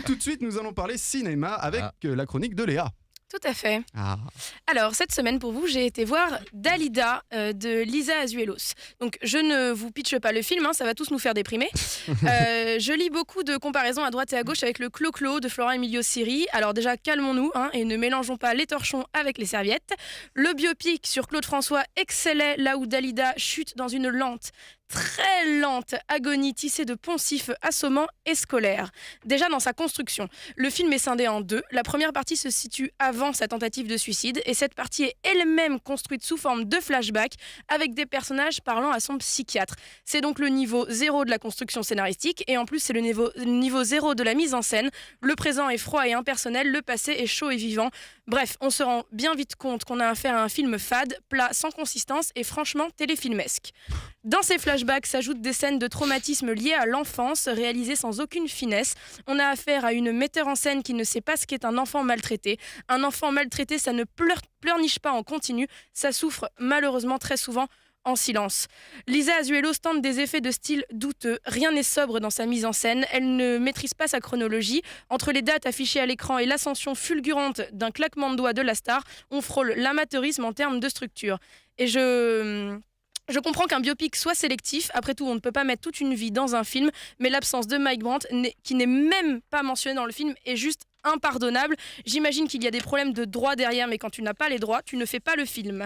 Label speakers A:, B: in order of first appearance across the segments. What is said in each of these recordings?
A: Tout de suite, nous allons parler cinéma avec la chronique de Léa.
B: Tout à fait. Alors, cette semaine, pour vous, j'ai été voir Dalida de Lisa Azuelos. Donc, je ne vous pitche pas le film, ça va tous nous faire déprimer. Je lis beaucoup de comparaisons à droite et à gauche avec le Clo-Clo de Florent Emilio Siri. Alors déjà, calmons-nous et ne mélangeons pas les torchons avec les serviettes. Le biopic sur Claude François excellait là où Dalida chute dans une très lente agonie tissée de poncifs assommants et scolaires. Déjà dans sa construction, le film est scindé en deux. La première partie se situe avant sa tentative de suicide et cette partie est elle-même construite sous forme de flashback avec des personnages parlant à son psychiatre. C'est donc le niveau 0 de la construction scénaristique et en plus c'est le niveau 0 de la mise en scène. Le présent est froid et impersonnel, le passé est chaud et vivant. Bref, on se rend bien vite compte qu'on a affaire à un film fade, plat, sans consistance et franchement téléfilmesque. Dans ces flashbacks s'ajoutent des scènes de traumatisme liées à l'enfance, réalisées sans aucune finesse. On a affaire à une metteur en scène qui ne sait pas ce qu'est un enfant maltraité. Un enfant maltraité, ça ne pleurniche pas en continu, ça souffre malheureusement très souvent en silence. Lisa Azuelos tente des effets de style douteux. Rien n'est sobre dans sa mise en scène. Elle ne maîtrise pas sa chronologie. Entre les dates affichées à l'écran et l'ascension fulgurante d'un claquement de doigts de la star, on frôle l'amateurisme en termes de structure. Et je comprends qu'un biopic soit sélectif. Après tout, on ne peut pas mettre toute une vie dans un film, mais l'absence de Mike Brandt, qui n'est même pas mentionné dans le film, est juste impardonnable. J'imagine qu'il y a des problèmes de droit derrière, mais quand tu n'as pas les droits, tu ne fais pas le film.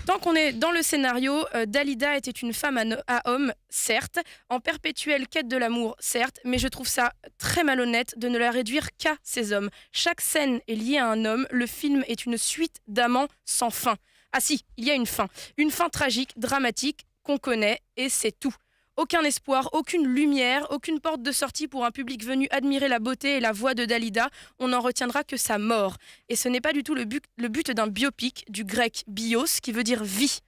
B: Tant qu'on est dans le scénario, Dalida était une femme à homme, certes, en perpétuelle quête de l'amour, certes, mais je trouve ça très malhonnête de ne la réduire qu'à ces hommes. Chaque scène est liée à un homme, le film est une suite d'amants sans fin. Ah si, il y a une fin tragique, dramatique, qu'on connaît, et c'est tout. Aucun espoir, aucune lumière, aucune porte de sortie pour un public venu admirer la beauté et la voix de Dalida. On n'en retiendra que sa mort. Et ce n'est pas du tout le but d'un biopic, du grec bios, qui veut dire vie.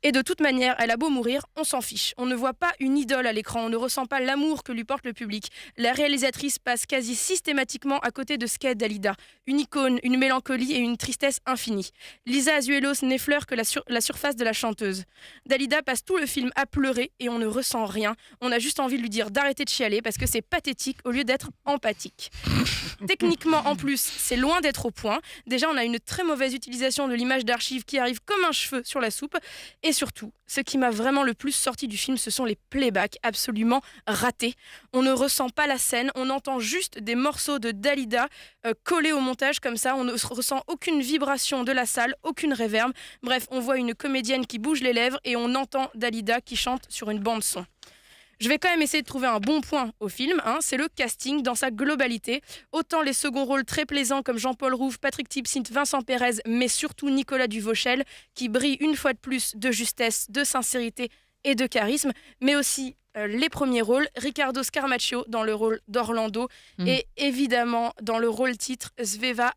B: Et de toute manière, elle a beau mourir, on s'en fiche. On ne voit pas une idole à l'écran, on ne ressent pas l'amour que lui porte le public. La réalisatrice passe quasi systématiquement à côté de ce qu'est Dalida. Une icône, une mélancolie et une tristesse infinie. Lisa Azuelos n'effleure que la surface de la chanteuse. Dalida passe tout le film à pleurer et on ne ressent rien. On a juste envie de lui dire d'arrêter de chialer parce que c'est pathétique au lieu d'être empathique. Techniquement, en plus, c'est loin d'être au point. Déjà, on a une très mauvaise utilisation de l'image d'archives qui arrive comme un cheveu sur la soupe. Et surtout, ce qui m'a vraiment le plus sorti du film, ce sont les playbacks absolument ratés. On ne ressent pas la scène, on entend juste des morceaux de Dalida collés au montage comme ça. On ne ressent aucune vibration de la salle, aucune réverb. Bref, on voit une comédienne qui bouge les lèvres et on entend Dalida qui chante sur une bande son. Je vais quand même essayer de trouver un bon point au film, c'est le casting dans sa globalité. Autant les seconds rôles très plaisants comme Jean-Paul Rouve, Patrick Timsit, Vincent Pérez, mais surtout Nicolas Duvauchel, qui brille une fois de plus de justesse, de sincérité et de charisme, mais aussi les premiers rôles, Riccardo Scarmaccio dans le rôle d'Orlando et évidemment dans le rôle titre Sveva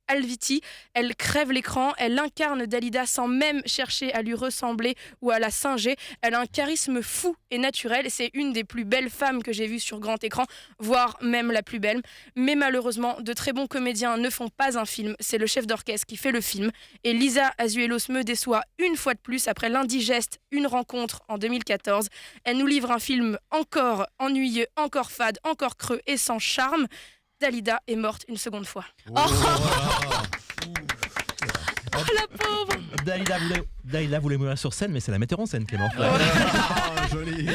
B: Alviti. Elle crève l'écran, elle incarne Dalida sans même chercher à lui ressembler ou à la singer. Elle a un charisme fou et naturel. C'est une des plus belles femmes que j'ai vues sur grand écran, voire même la plus belle. Mais malheureusement, de très bons comédiens ne font pas un film. C'est le chef d'orchestre qui fait le film. Et Lisa Azuelos me déçoit une fois de plus après l'indigeste Une rencontre en 2014. Elle nous livre un film encore ennuyeux, encore fade, encore creux et sans charme. Dalida est morte une seconde fois.
C: Oh,
B: la pauvre.
C: Dalida voulait mourir sur scène, mais c'est la metteur en scène qui est morte.
A: Joli.